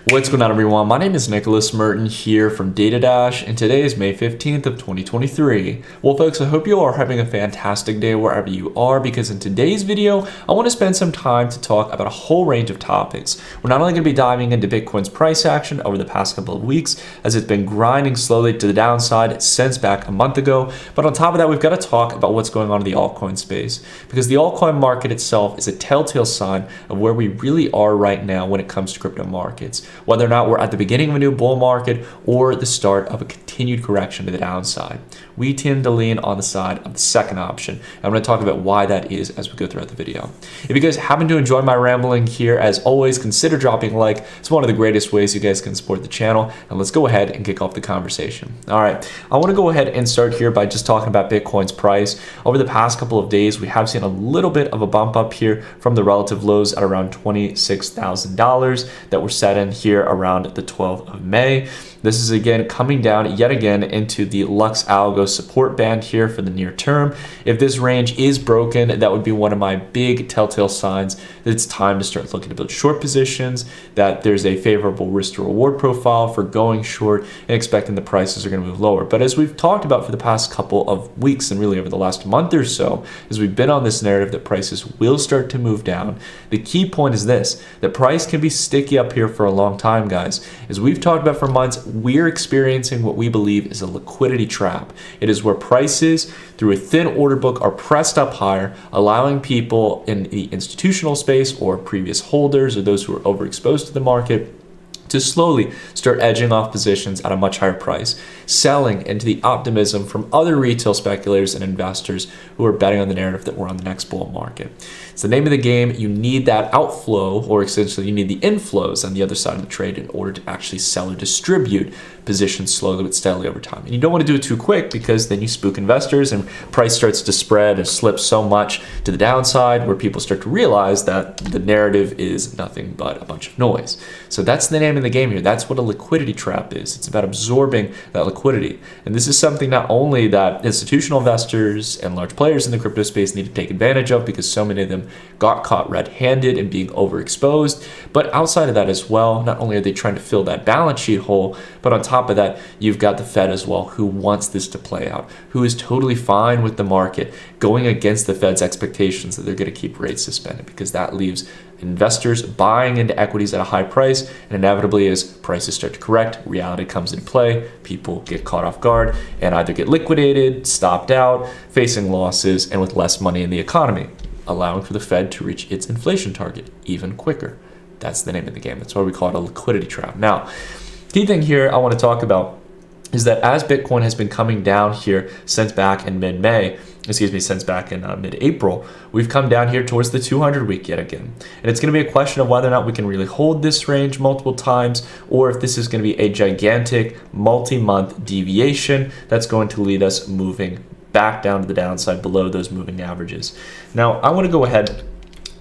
What's going on, everyone? My name is Nicholas Merton here from DataDash, and today is May 15th of 2023. Well, folks, I hope you are having a fantastic day wherever you are, because in today's video, I want to spend some time to talk about a whole range of topics. We're not only going to be diving into Bitcoin's price action over the past couple of weeks, as it's been grinding slowly to the downside since back a month ago, but on top of that, we've got to talk about what's going on in the altcoin space, because the altcoin market itself is a telltale sign of where we really are right now when it comes to crypto markets. Whether or not we're at the beginning of a new bull market or the start of a continued correction to the downside. We tend to lean on the side of the second option. I'm going to talk about why that is as we go throughout the video. If you guys happen to enjoy my rambling here, as always, consider dropping a like. It's one of the greatest ways you guys can support the channel. And let's go ahead and kick off the conversation. All right, I want to go ahead and start here by just talking about Bitcoin's price. Over the past couple of days, we have seen a little bit of a bump up here from the relative lows at around $26,000 that were set in here around the 12th of May. This is again coming down yet again into the Lux Algo support band here for the near term. If this range is broken, that would be one of my big telltale signs that it's time to start looking to build short positions, that there's a favorable risk to reward profile for going short and expecting the prices are going to move lower. But as we've talked about for the past couple of weeks and really over the last month or so, as we've been on this narrative that prices will start to move down, the key point is this, that price can be sticky up here for a long time, guys. As we've talked about for months, we're experiencing what we believe is a liquidity trap. It is where prices through a thin order book are pressed up higher, allowing people in the institutional space or previous holders or those who are overexposed to the market to slowly start edging off positions at a much higher price, selling into the optimism from other retail speculators and investors who are betting on the narrative that we're on the next bull market. It's the name of the game. You need that outflow, or essentially you need the inflows on the other side of the trade in order to actually sell or distribute positions slowly but steadily over time. And you don't want to do it too quick, because then you spook investors and price starts to spread or slip so much to the downside where people start to realize that the narrative is nothing but a bunch of noise. So that's the name of the game here. That's what a liquidity trap is. It's about absorbing that liquidity. And this is something not only that institutional investors and large players in the crypto space need to take advantage of, because so many of them got caught red-handed and being overexposed, but outside of that as well, not only are they trying to fill that balance sheet hole, but on top of that, you've got the Fed as well, who wants this to play out, who is totally fine with the market going against the Fed's expectations that they're going to keep rates suspended, because that leaves investors buying into equities at a high price, and inevitably as prices start to correct, reality comes into play, people get caught off guard and either get liquidated, stopped out, facing losses, and with less money in the economy, allowing for the Fed to reach its inflation target even quicker. That's the name of the game. That's why we call it a liquidity trap. Now, key thing here I want to talk about is that as Bitcoin has been coming down here since back in since back in mid-April, we've come down here towards the 200 week yet again. And it's going to be a question of whether or not we can really hold this range multiple times, or if this is going to be a gigantic multi-month deviation that's going to lead us moving back down to the downside below those moving averages. Now, I want to go ahead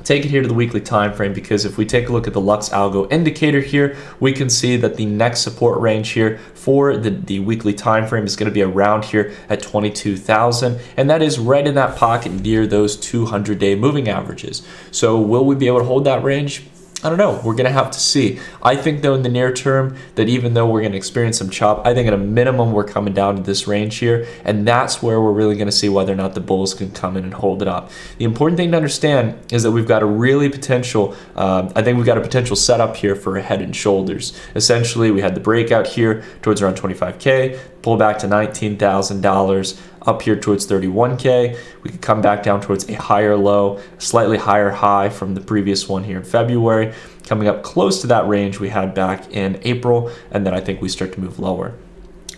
take it here to the weekly time frame, because if we take a look at the Lux Algo indicator here, we can see that the next support range here for the weekly time frame is going to be around here at 22,000, and that is right in that pocket near those 200-day moving averages. So will we be able to hold that range? I don't know. We're going to have to see. I think, though, in the near term, that even though we're going to experience some chop, I think at a minimum we're coming down to this range here, and that's where we're really going to see whether or not the bulls can come in and hold it up. The important thing to understand is that we've got a really potential, I think we've got a potential setup here for a head and shoulders. Essentially, we had the breakout here towards around 25K, pull back to $19,000, up here towards 31K. We could come back down towards a higher low, slightly higher high from the previous one here in February, coming up close to that range we had back in April, and then I think we start to move lower.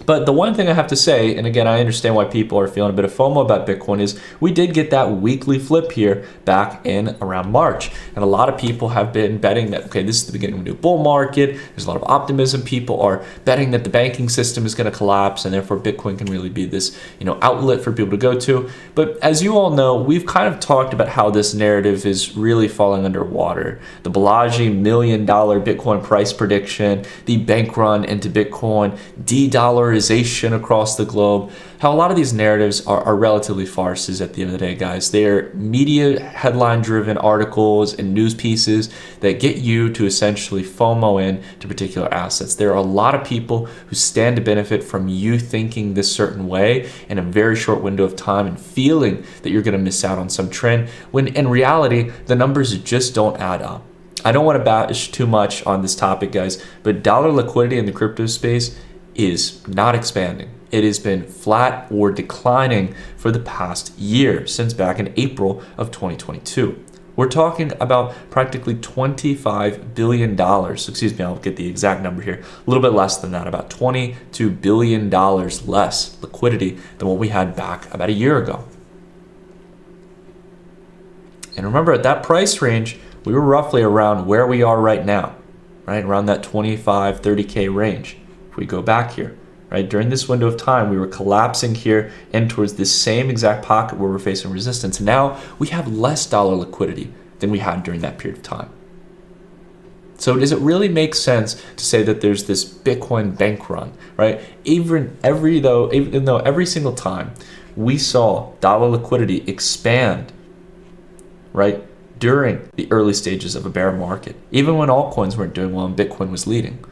But the one thing I have to say, and again, I understand why people are feeling a bit of FOMO about Bitcoin, is we did get that weekly flip here back in around March. And a lot of people have been betting that, okay, this is the beginning of a new bull market. There's a lot of optimism. People are betting that the banking system is going to collapse, and therefore Bitcoin can really be this, outlet for people to go to. But as you all know, we've kind of talked about how this narrative is really falling underwater. The Balaji $1 million Bitcoin price prediction, the bank run into Bitcoin, de-dollarization dollarization across the globe, how a lot of these narratives are relatively farces at the end of the day, guys. They're media headline-driven articles and news pieces that get you to essentially FOMO in to particular assets. There are a lot of people who stand to benefit from you thinking this certain way in a very short window of time and feeling that you're going to miss out on some trend, when in reality, the numbers just don't add up. I don't want to bash too much on this topic, guys, but dollar liquidity in the crypto space is not expanding. It has been flat or declining for the past year, since back in April of 2022. We're talking about practically $25 billion. Excuse me, I'll get the exact number here. A little bit less than that, about $22 billion less liquidity than what we had back about a year ago. And remember, at that price range, we were roughly around where we are right now, right? Around that 25, 30K range. If we go back here, right? During this window of time, we were collapsing here and towards this same exact pocket where we're facing resistance. Now we have less dollar liquidity than we had during that period of time. So does it really make sense to say that there's this Bitcoin bank run, right? Even though every single time we saw dollar liquidity expand, right, during the early stages of a bear market, even when altcoins weren't doing well and Bitcoin was leading.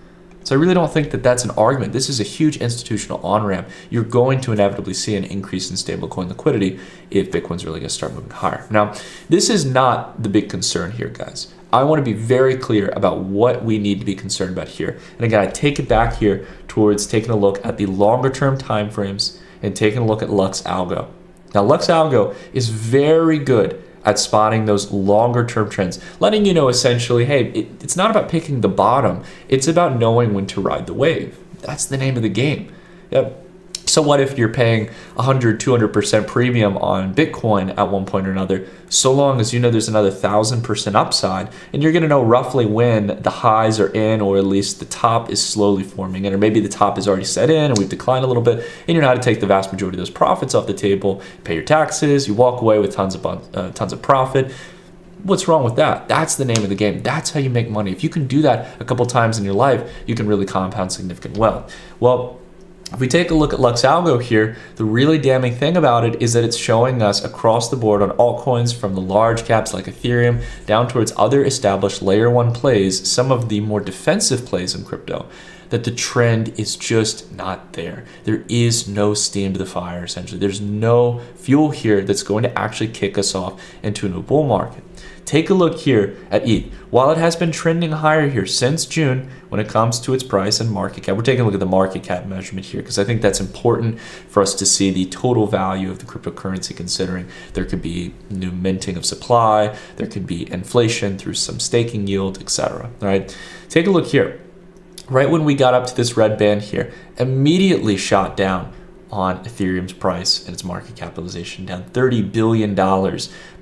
So I really don't think that that's an argument. This is a huge institutional on-ramp. You're going to inevitably see an increase in stablecoin liquidity if Bitcoin's really going to start moving higher. Now, this is not the big concern here, guys. I want to be very clear about what we need to be concerned about here. And again, I take it back here towards taking a look at the longer-term time frames and taking a look at Lux Algo. Now, Lux Algo is very good at spotting those longer term trends, letting you know essentially, hey, it's not about picking the bottom, it's about knowing when to ride the wave. That's the name of the game. Yep. So what if you're paying 100, 200% premium on Bitcoin at one point or another, so long as you know there's another 1,000% upside, and you're gonna know roughly when the highs are in, or at least the top is slowly forming in, or maybe the top is already set in and we've declined a little bit, and you know how to take the vast majority of those profits off the table, pay your taxes, you walk away with tons of profit. What's wrong with that? That's the name of the game. That's how you make money. If you can do that a couple times in your life, you can really compound significant wealth. Well, if we take a look at Lux Algo here, the really damning thing about it is that it's showing us across the board on altcoins, from the large caps like Ethereum down towards other established layer one plays, some of the more defensive plays in crypto, that the trend is just not there. There is no steam to the fire, essentially. There's no fuel here that's going to actually kick us off into a new bull market. Take a look here at ETH. While it has been trending higher here since June when it comes to its price and market cap, we're taking a look at the market cap measurement here because I think that's important for us to see the total value of the cryptocurrency, considering there could be new minting of supply, there could be inflation through some staking yield, etc. All right, take a look here. Right when we got up to this red band here, immediately shot down on Ethereum's price and its market capitalization, down $30 billion,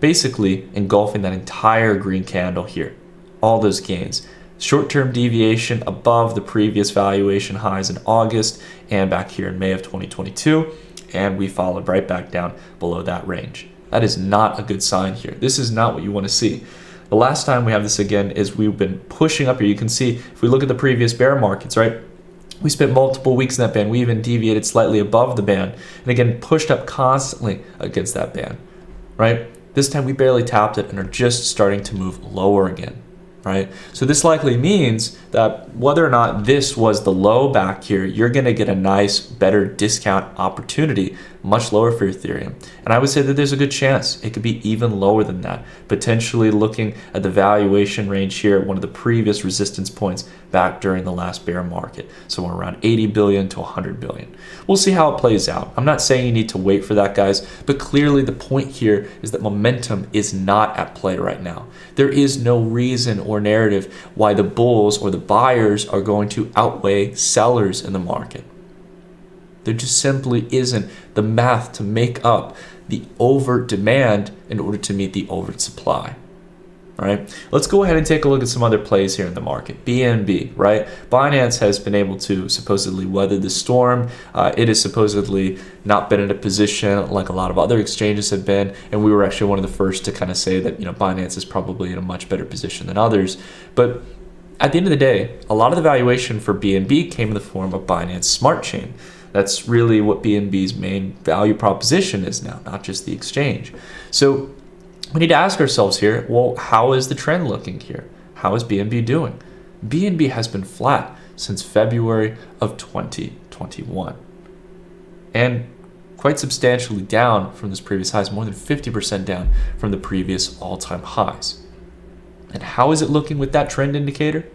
basically engulfing that entire green candle here. All those gains. Short-term deviation above the previous valuation highs in August and back here in May of 2022, and we followed right back down below that range. That is not a good sign here. This is not what you want to see. The last time we have this again is we've been pushing up here. You can see if we look at the previous bear markets, right? We spent multiple weeks in that band. We even deviated slightly above the band and again pushed up constantly against that band, right? This time we barely tapped it and are just starting to move lower again, right? So this likely means that whether or not this was the low back here, you're going to get a nice, better discount opportunity, much lower for Ethereum. And I would say that there's a good chance it could be even lower than that, potentially looking at the valuation range here at one of the previous resistance points back during the last bear market, somewhere around 80 billion to 100 billion. We'll see how it plays out. I'm not saying you need to wait for that, guys, but clearly the point here is that momentum is not at play right now. There is no reason or narrative why the bulls or the buyers are going to outweigh sellers in the market. There just simply isn't the math to make up the over demand in order to meet the over supply. All right, let's go ahead and take a look at some other plays here in the market. BNB, right? Binance has been able to supposedly weather the storm. It has supposedly not been in a position like a lot of other exchanges have been, and we were actually one of the first to kind of say that, you know, Binance is probably in a much better position than others. But at the end of the day, a lot of the valuation for BNB came in the form of Binance Smart Chain. That's really what BNB's main value proposition is now, not just the exchange. So we need to ask ourselves here, well, how is the trend looking here? How is BNB doing? BNB has been flat since February of 2021 and quite substantially down from this previous highs, more than 50% down from the previous all-time highs. And how is it looking with that trend indicator?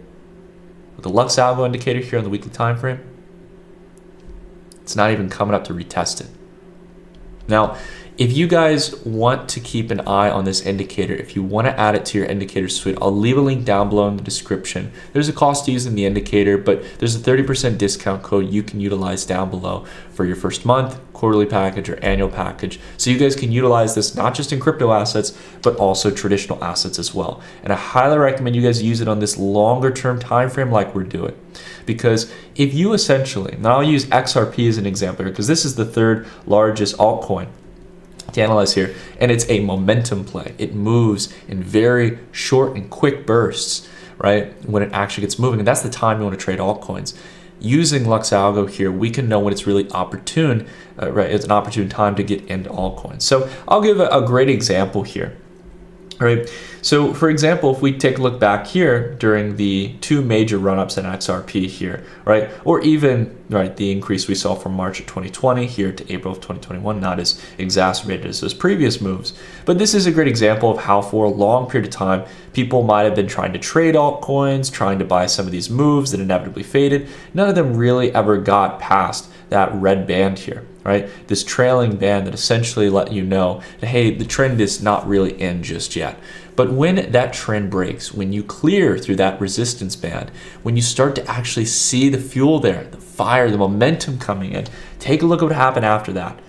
With the Lux Algo indicator here on the weekly time frame, it's not even coming up to retest it. Now, if you guys want to keep an eye on this indicator, if you want to add it to your indicator suite, I'll leave a link down below in the description. There's a cost to using the indicator, but there's a 30% discount code you can utilize down below for your first month, quarterly package, or annual package. So you guys can utilize this not just in crypto assets, but also traditional assets as well. And I highly recommend you guys use it on this longer term time frame like we're doing. Because if you essentially, now I'll use XRP as an example here, because this is the third largest altcoin to analyze here, and it's a momentum play. It moves in very short and quick bursts, right? When it actually gets moving, and that's the time you want to trade altcoins. Using Lux Algo here, we can know when it's really opportune, right? It's an opportune time to get into altcoins. So I'll give a great example here. All right, so for example, if we take a look back here during the two major run-ups in XRP here, right, or even right the increase we saw from March of 2020 here to April of 2021, not as exacerbated as those previous moves, but this is a great example of how for a long period of time people might have been trying to trade altcoins, trying to buy some of these moves that inevitably faded. None of them really ever got past that red band here, right? This trailing band that essentially let you know that, hey, the trend is not really in just yet. But when that trend breaks, when you clear through that resistance band, when you start to actually see the fuel there, the fire, the momentum coming in, take a look at what happened after that.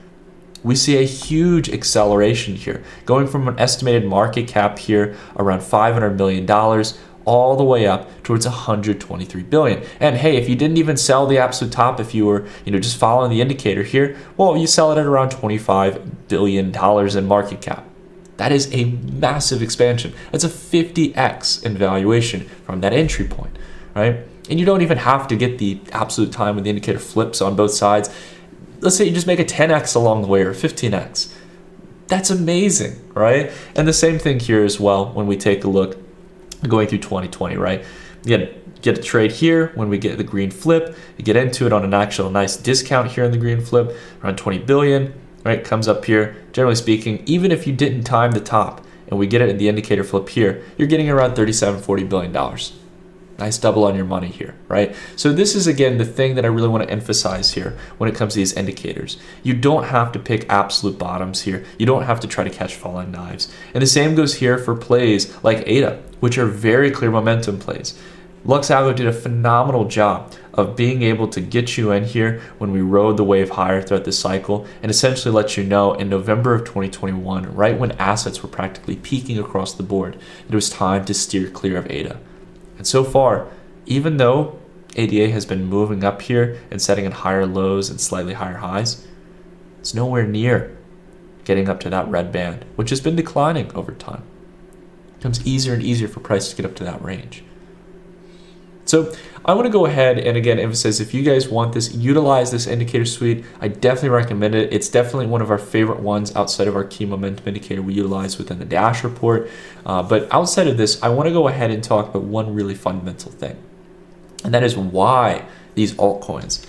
We see a huge acceleration here, going from an estimated market cap here around $500 million all the way up towards 123 billion. And hey, if you didn't even sell the absolute top, if you were, just following the indicator here, well, you sell it at around $25 billion in market cap. That is a massive expansion. That's a 50x in valuation from that entry point, right? And you don't even have to get the absolute time when the indicator flips on both sides. Let's say you just make a 10x along the way or 15x. That's amazing, right? And the same thing here as well when we take a look going through 2020, right? You get a trade here when we get the green flip. You get into it on an actual nice discount here in the green flip, around 20 billion, right? Comes up here. Generally speaking, even if you didn't time the top and we get it in the indicator flip here, you're getting around $37-40 billion. Nice double on your money here, right? So this is, again, the thing that I really want to emphasize here when it comes to these indicators. You don't have to pick absolute bottoms here. You don't have to try to catch falling knives. And the same goes here for plays like ADA, which are very clear momentum plays. Lux Algo did a phenomenal job of being able to get you in here when we rode the wave higher throughout the cycle and essentially let you know in November of 2021, right when assets were practically peaking across the board, it was time to steer clear of ADA. And so far, even though ADA has been moving up here and setting at higher lows and slightly higher highs, it's nowhere near getting up to that red band, which has been declining over time. It becomes easier and easier for price to get up to that range. So I want to go ahead and again emphasize, if you guys want this, utilize this indicator suite. I definitely recommend it. It's definitely one of our favorite ones outside of our key momentum indicator we utilize within the Dash report. But outside of this, I want to go ahead and talk about one really fundamental thing. And that is why these altcoins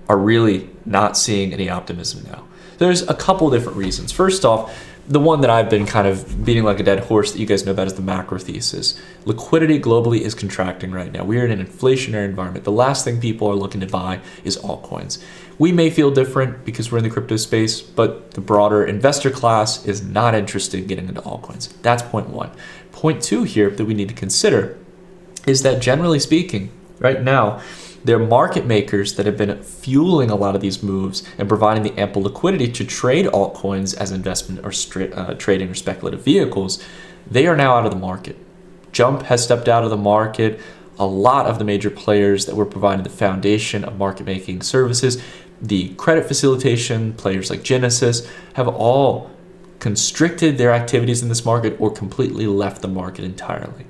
are really not seeing any optimism now. There's a couple different reasons. First off, the one that I've been kind of beating like a dead horse that you guys know about is the macro thesis. Liquidity globally is contracting right now. We are in an inflationary environment. The last thing people are looking to buy is altcoins. We may feel different because we're in the crypto space, but the broader investor class is not interested in getting into altcoins. That's point one. Point two here that we need to consider is that generally speaking, right now, they're market makers that have been fueling a lot of these moves and providing the ample liquidity to trade altcoins as investment or trading or speculative vehicles. They are now out of the market. Jump has stepped out of the market. A lot of the major players that were providing the foundation of market making services, the credit facilitation players like Genesis, have all constricted their activities in this market or completely left the market entirely.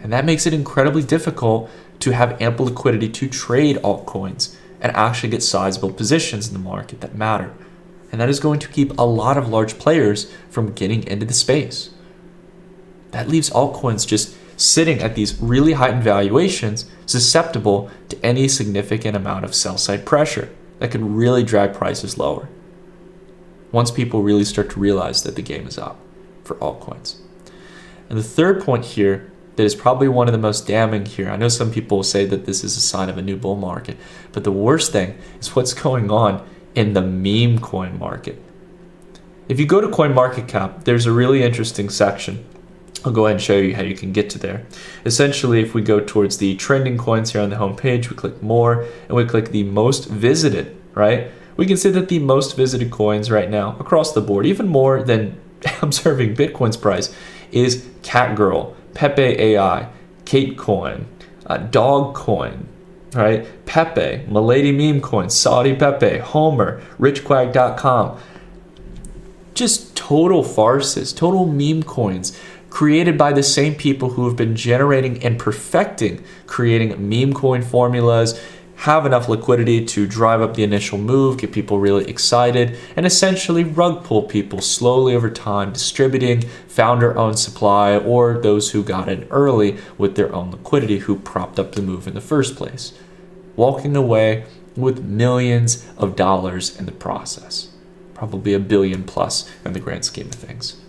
And that makes it incredibly difficult to have ample liquidity to trade altcoins and actually get sizable positions in the market that matter. And that is going to keep a lot of large players from getting into the space. That leaves altcoins just sitting at these really heightened valuations, susceptible to any significant amount of sell-side pressure that could really drag prices lower once people really start to realize that the game is up for altcoins. And the third point here that is probably one of the most damning here, I know some people will say that this is a sign of a new bull market, but the worst thing is what's going on in the meme coin market. If you go to CoinMarketCap, there's a really interesting section. I'll go ahead and show you how you can get to there. Essentially, if we go towards the trending coins here on the home page, we click more and we click the most visited, right? We can see that the most visited coins right now across the board, even more than observing Bitcoin's price, is Catgirl, Pepe AI, Kate Coin, Dog Coin, right? Pepe, Milady Meme Coin, Saudi Pepe, Homer, RichQuag.com. Just total farces, total meme coins created by the same people who have been generating and perfecting creating meme coin formulas, have enough liquidity to drive up the initial move, get people really excited, and essentially rug pull people slowly over time, distributing founder-owned supply or those who got in early with their own liquidity who propped up the move in the first place, walking away with millions of dollars in the process, probably $1 billion plus in the grand scheme of things.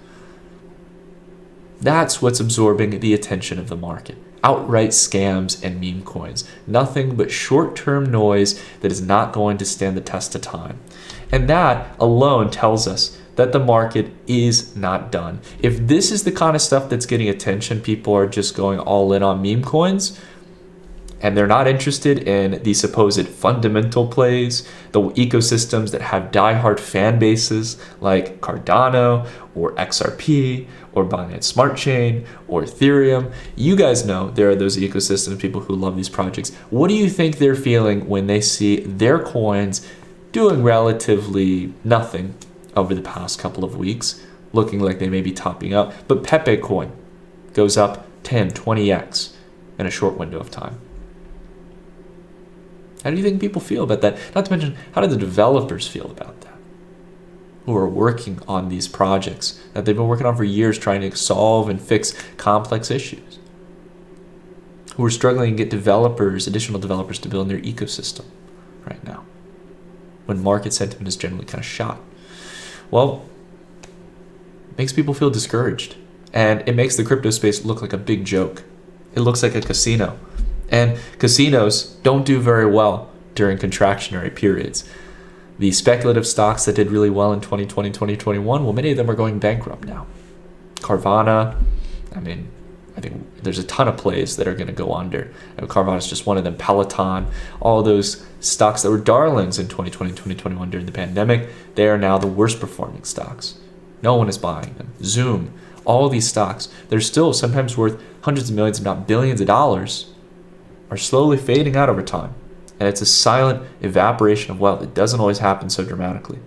That's what's absorbing the attention of the market. Outright scams and meme coins. Nothing but short-term noise that is not going to stand the test of time. And that alone tells us that the market is not done. If this is the kind of stuff that's getting attention, people are just going all in on meme coins, and they're not interested in the supposed fundamental plays, the ecosystems that have diehard fan bases like Cardano or XRP or Binance Smart Chain or Ethereum. You guys know there are those ecosystems, people who love these projects. What do you think they're feeling when they see their coins doing relatively nothing over the past couple of weeks, looking like they may be topping out? But Pepe coin goes up 10, 20x in a short window of time. How do you think people feel about that? Not to mention, how do the developers feel about that? Who are working on these projects that they've been working on for years, trying to solve and fix complex issues. Who are struggling to get developers, additional developers to build their ecosystem right now, when market sentiment is generally kind of shot. Well, it makes people feel discouraged. And it makes the crypto space look like a big joke. It looks like a casino. And casinos don't do very well during contractionary periods. The speculative stocks that did really well in 2020, 2021, well, many of them are going bankrupt now. Carvana, I think there's a ton of plays that are going to go under. Carvana is just one of them. Peloton, all those stocks that were darlings in 2020, 2021 during the pandemic, they are now the worst performing stocks. No one is buying them. Zoom, all these stocks, they're still sometimes worth hundreds of millions, if not billions of dollars, are slowly fading out over time. And it's a silent evaporation of wealth. It doesn't always happen so dramatically.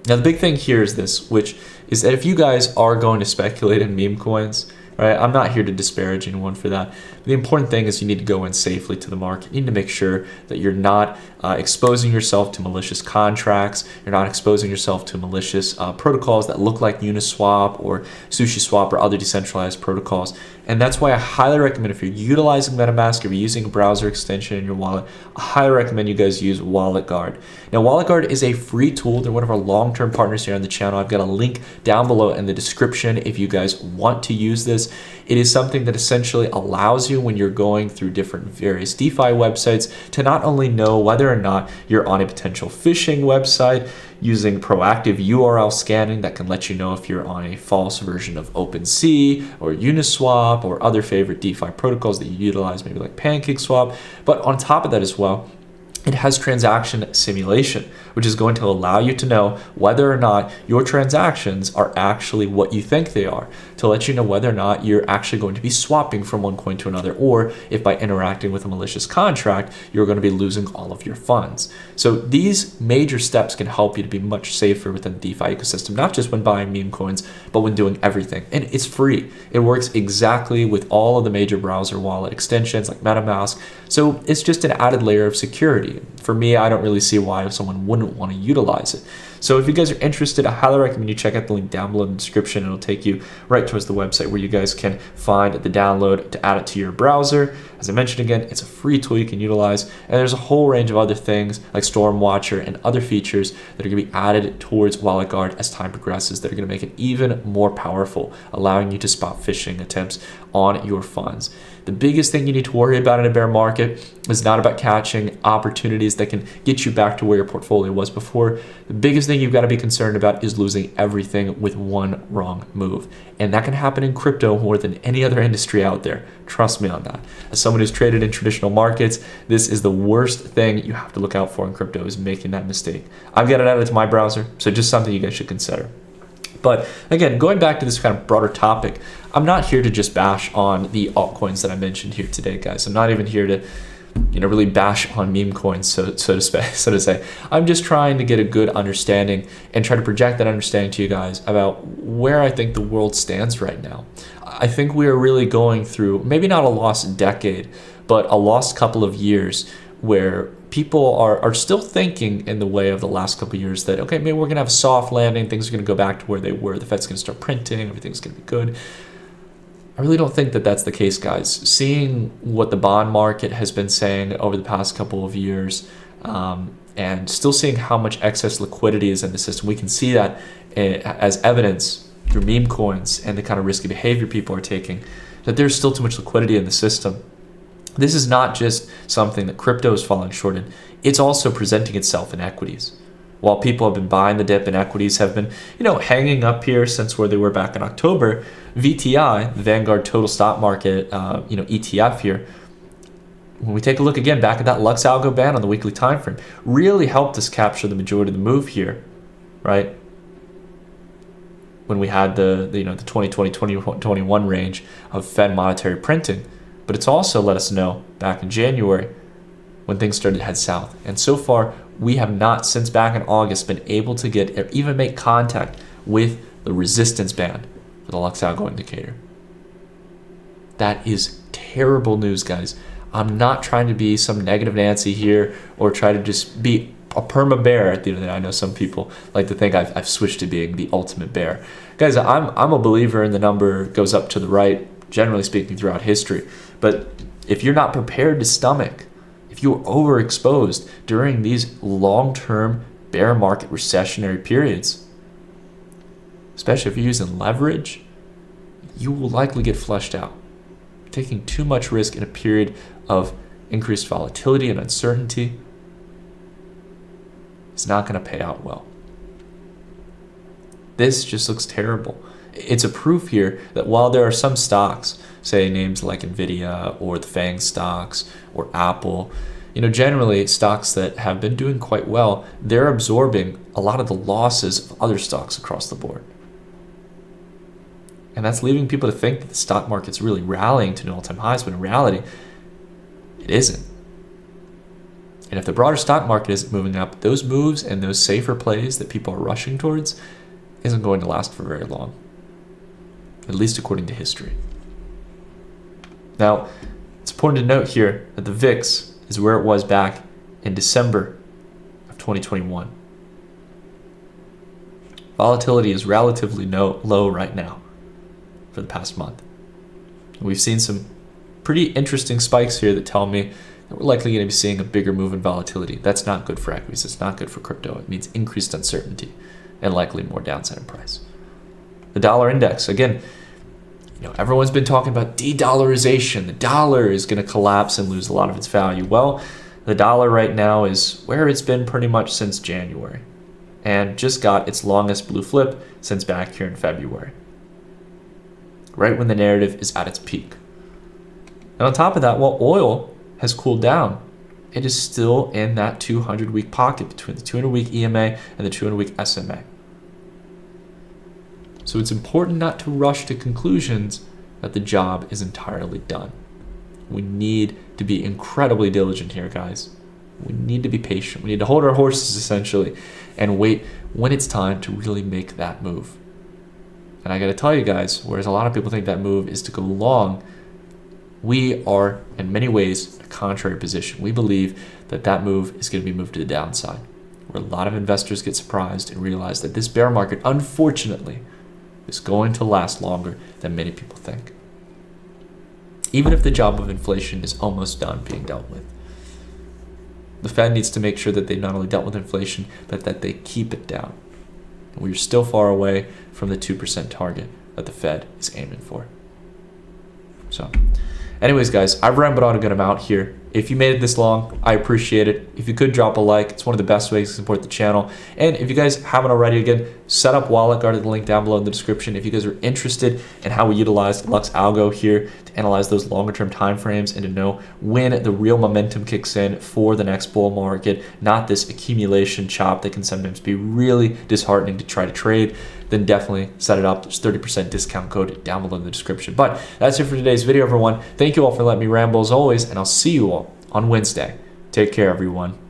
Now, the big thing here is this, which is that if you guys are going to speculate in meme coins, right, I'm not here to disparage anyone for that. But the important thing is you need to go in safely to the market. You need to make sure that you're not exposing yourself to malicious contracts. You're not exposing yourself to malicious protocols that look like Uniswap or SushiSwap or other decentralized protocols. And that's why I highly recommend, if you're utilizing MetaMask, if you're using a browser extension in your wallet, I highly recommend you guys use WalletGuard. Now, WalletGuard is a free tool. They're one of our long-term partners here on the channel. I've got a link down below in the description if you guys want to use this. It is something that essentially allows you, when you're going through different various DeFi websites, to not only know whether or not you're on a potential phishing website, using proactive URL scanning that can let you know if you're on a false version of OpenSea or Uniswap or other favorite DeFi protocols that you utilize, maybe like PancakeSwap. But on top of that as well, it has transaction simulation, which is going to allow you to know whether or not your transactions are actually what you think they are, to let you know whether or not you're actually going to be swapping from one coin to another, or if by interacting with a malicious contract, you're going to be losing all of your funds. So these major steps can help you to be much safer within the DeFi ecosystem, not just when buying meme coins, but when doing everything. And it's free. It works exactly with all of the major browser wallet extensions like MetaMask, So it's just an added layer of security. For me, I don't really see why someone wouldn't want to utilize it. So if you guys are interested, I highly recommend you check out the link down below in the description. It'll take you right towards the website where you guys can find the download to add it to your browser. As I mentioned again, it's a free tool you can utilize, and there's a whole range of other things like Storm Watcher and other features that are going to be added towards Wallet Guard as time progresses that are going to make it even more powerful, allowing you to spot phishing attempts on your funds. The biggest thing you need to worry about in a bear market is not about catching opportunities that can get you back to where your portfolio was before. The biggest thing you've got to be concerned about is losing everything with one wrong move. And that can happen in crypto more than any other industry out there. Trust me on that. As someone who's traded in traditional markets, this is the worst thing you have to look out for in crypto, is making that mistake. I've got it added to my browser, so just something you guys should consider. But again, going back to this kind of broader topic, I'm not here to just bash on the altcoins that I mentioned here today, guys. I'm not even here to, really bash on meme coins, so to say. I'm just trying to get a good understanding and try to project that understanding to you guys about where I think the world stands right now. I think we are really going through maybe not a lost decade, but a lost couple of years where people are still thinking in the way of the last couple of years that, okay, maybe we're going to have a soft landing, things are going to go back to where they were, the Fed's going to start printing, everything's going to be good. I really don't think that that's the case, guys. Seeing what the bond market has been saying over the past couple of years, and still seeing how much excess liquidity is in the system, we can see that as evidence through meme coins and the kind of risky behavior people are taking, that there's still too much liquidity in the system. This is not just something that crypto is falling short in. It's also presenting itself in equities. While people have been buying the dip and equities have been, hanging up here since where they were back in October, VTI, the Vanguard Total Stock Market, ETF here, when we take a look again back at that Lux Algo band on the weekly time frame, really helped us capture the majority of the move here, right? When we had the 2020-2021 range of Fed monetary printing. But it's also let us know back in January when things started to head south. And so far, we have not, since back in August, been able to get or even make contact with the resistance band for the Lux Algo indicator. That is terrible news, guys. I'm not trying to be some negative Nancy here or try to just be a perma bear at the end of the day. I know some people like to think I've switched to being the ultimate bear. Guys, I'm a believer in the number goes up to the right, generally speaking, throughout history. But if you're not prepared to stomach, if you're overexposed during these long-term bear market recessionary periods, especially if you're using leverage, you will likely get flushed out. Taking too much risk in a period of increased volatility and uncertainty is not going to pay out well. This just looks terrible. It's a proof here that while there are some stocks, say names like Nvidia or the FANG stocks or Apple, generally stocks that have been doing quite well, they're absorbing a lot of the losses of other stocks across the board. And that's leaving people to think that the stock market's really rallying to new all-time highs, but in reality, it isn't. And if the broader stock market isn't moving up, those moves and those safer plays that people are rushing towards isn't going to last for very long, at least according to history. Now, it's important to note here that the VIX is where it was back in December of 2021. Volatility is relatively low right now for the past month. We've seen some pretty interesting spikes here that tell me that we're likely going to be seeing a bigger move in volatility. That's not good for equities. It's not good for crypto. It means increased uncertainty and likely more downside in price. The dollar index, again, everyone's been talking about de-dollarization. The dollar is going to collapse and lose a lot of its value. Well, the dollar right now is where it's been pretty much since January and just got its longest blue flip since back here in February, right when the narrative is at its peak. And on top of that, while oil has cooled down, it is still in that 200-week pocket between the 200-week EMA and the 200-week SMA. So it's important not to rush to conclusions that the job is entirely done. We need to be incredibly diligent here, guys. We need to be patient. We need to hold our horses, essentially, and wait when it's time to really make that move. And I got to tell you guys, whereas a lot of people think that move is to go long, We are, in many ways, in a contrary position. We believe that that move is going to be moved to the downside, where a lot of investors get surprised and realize that this bear market, unfortunately, is going to last longer than many people think. Even if the job of inflation is almost done being dealt with. The Fed needs to make sure that they've not only dealt with inflation, but that they keep it down. We're still far away from the 2% target that the Fed is aiming for. So, anyways, guys, I've rambled on a good amount here. If you made it this long, I appreciate it. If you could drop a like, it's one of the best ways to support the channel. And if you guys haven't already, again, set up Wallet Guard at the link down below in the description. If you guys are interested in how we utilize Lux Algo here to analyze those longer term time frames and to know when the real momentum kicks in for the next bull market, not this accumulation chop that can sometimes be really disheartening to try to trade, then definitely set it up. There's 30% discount code down below in the description. But that's it for today's video, everyone. Thank you all for letting me ramble as always, and I'll see you all on Wednesday. Take care, everyone.